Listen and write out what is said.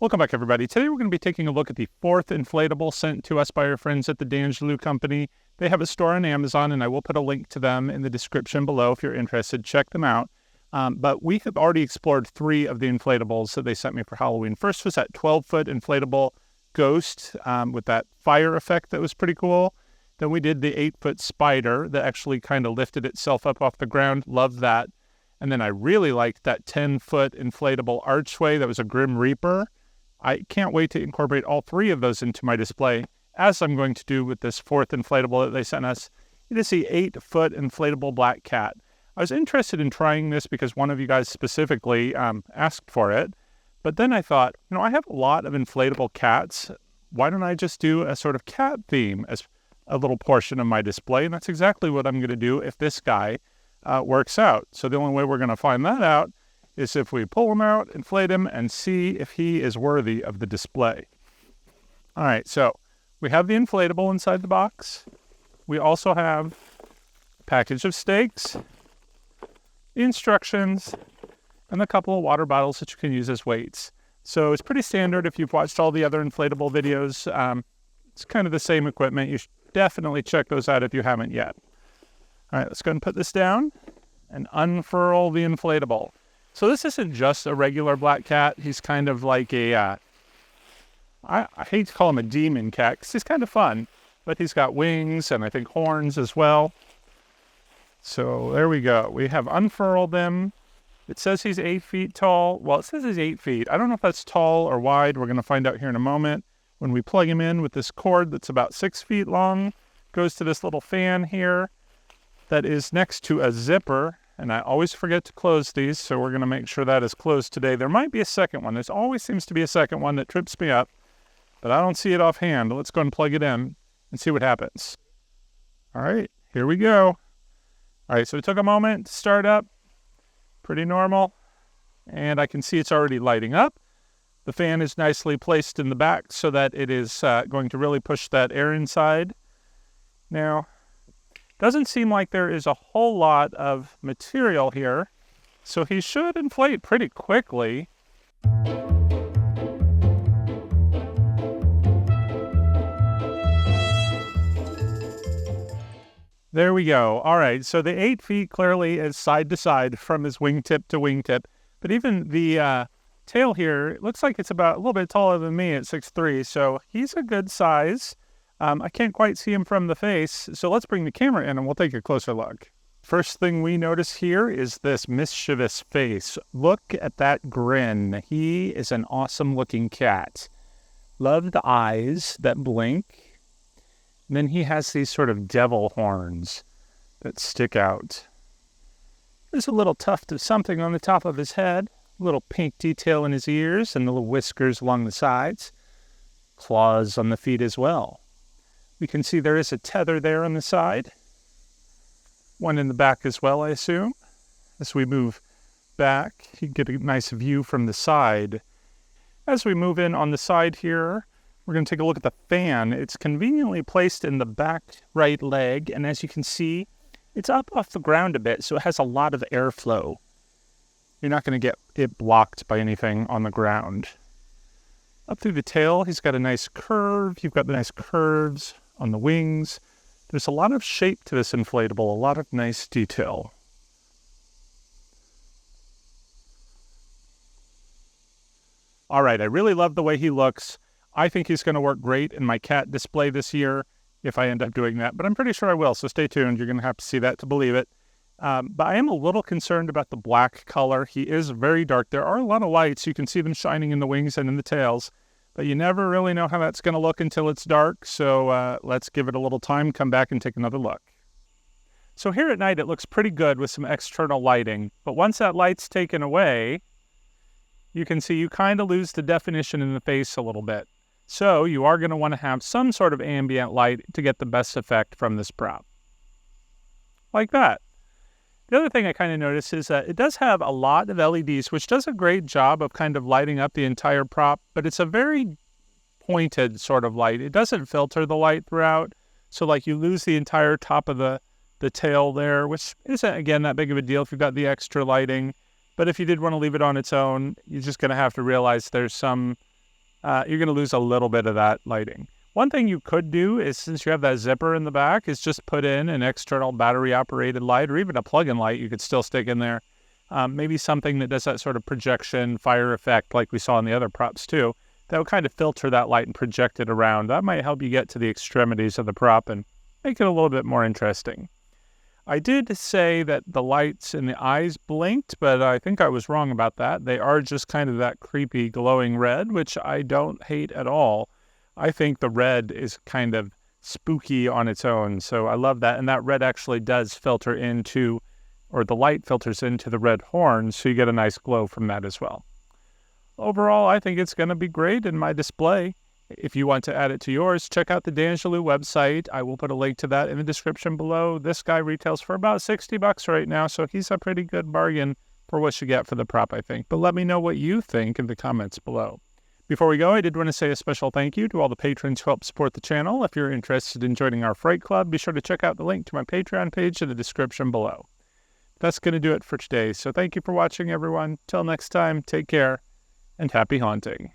Welcome back, everybody. Today we're going to be taking a look at the fourth inflatable sent to us by our friends at the Danxilu company. They have a store on Amazon, and I will put a link to them in the description below if you're interested. Check them out. But we have already explored 3 of the inflatables that they sent me for Halloween. First was that 12-foot inflatable ghost with that fire effect that was pretty cool. Then we did the 8-foot spider that actually kind of lifted itself up off the ground. Loved that. And then I really liked that 10-foot inflatable archway that was a Grim Reaper. I can't wait to incorporate all 3 of those into my display, as I'm going to do with this 4th inflatable that they sent us. It is the 8-foot inflatable black cat. I was interested in trying this because one of you guys specifically asked for it. But then I thought, I have a lot of inflatable cats. Why don't I just do a sort of cat theme as a little portion of my display? And that's exactly what I'm going to do if this guy works out. So the only way we're going to find that out is if we pull him out, inflate him, and see if he is worthy of the display. All right, so we have the inflatable inside the box. We also have a package of stakes, the instructions, and a couple of water bottles that you can use as weights. So it's pretty standard if you've watched all the other inflatable videos. It's kind of the same equipment. You should definitely check those out if you haven't yet. All right, let's go ahead and put this down and unfurl the inflatable. So this isn't just a regular black cat. He's kind of like a, I hate to call him a demon cat because he's kind of fun, but he's got wings and I think horns as well. So there we go. We have unfurled them. It says he's 8 feet tall. Well, it says he's 8 feet. I don't know if that's tall or wide. We're going to find out here in a moment. When we plug him in with this cord that's about 6 feet long, goes to this little fan here that is next to a zipper. And I always forget to close these, so we're going to make sure that is closed today. There might be a second one. There always seems to be a second one that trips me up, but I don't see it offhand. Let's go and plug it in and see what happens. All right, here we go. All right, so it took a moment to start up. Pretty normal. And I can see it's already lighting up. The fan is nicely placed in the back so that it is going to really push that air inside. Now, doesn't seem like there is a whole lot of material here, so he should inflate pretty quickly. There we go. All right, so the 8 feet clearly is side to side from his wingtip to wingtip, but even the tail here, it looks like it's about a little bit taller than me at 6'3", so he's a good size. I can't quite see him from the face, so let's bring the camera in and we'll take a closer look. First thing we notice here is this mischievous face. Look at that grin. He is an awesome looking cat. Love the eyes that blink. And then he has these sort of devil horns that stick out. There's a little tuft of something on the top of his head, a little pink detail in his ears, and the little whiskers along the sides. Claws on the feet as well. We can see there is a tether there on the side. One in the back as well, I assume. As we move back, you get a nice view from the side. As we move in on the side here, we're going to take a look at the fan. It's conveniently placed in the back right leg, and as you can see, it's up off the ground a bit, so it has a lot of airflow. You're not going to get it blocked by anything on the ground. Up through the tail, he's got a nice curve. You've got the nice curves on the wings. There's a lot of shape to this inflatable, a lot of nice detail. All right, I really love the way he looks. I think he's going to work great in my cat display this year if I end up doing that, but I'm pretty sure I will, so stay tuned. You're going to have to see that to believe it. But I am a little concerned about the black color. He is very dark. There are a lot of lights. You can see them shining in the wings and in the tails. But you never really know how that's going to look until it's dark, so let's give it a little time, come back and take another look. So here at night it looks pretty good with some external lighting, but once that light's taken away, you can see you kind of lose the definition in the face a little bit. So you are going to want to have some sort of ambient light to get the best effect from this prop. Like that. The other thing I kind of noticed is that it does have a lot of LEDs, which does a great job of kind of lighting up the entire prop, but it's a very pointed sort of light. It doesn't filter the light throughout, so like you lose the entire top of the tail there, which isn't, again, that big of a deal if you've got the extra lighting. But if you did want to leave it on its own, you're just going to have to realize there's some you're going to lose a little bit of that lighting. One thing you could do is, since you have that zipper in the back, is just put in an external battery-operated light, or even a plug-in light you could still stick in there. Maybe something that does that sort of projection fire effect like we saw in the other props too. That will kind of filter that light and project it around. That might help you get to the extremities of the prop and make it a little bit more interesting. I did say that the lights in the eyes blinked, but I think I was wrong about that. They are just kind of that creepy glowing red, which I don't hate at all. I think the red is kind of spooky on its own, so I love that. And that red actually does filter into, or the light filters into the red horn, so you get a nice glow from that as well. Overall, I think it's going to be great in my display. If you want to add it to yours, check out the Danxilu website. I will put a link to that in the description below. This guy retails for about $60 right now, so he's a pretty good bargain for what you get for the prop, I think. But let me know what you think in the comments below. Before we go, I did want to say a special thank you to all the patrons who help support the channel. If you're interested in joining our Fright Club, be sure to check out the link to my Patreon page in the description below. That's going to do it for today, so thank you for watching, everyone. Till next time, take care, and happy haunting.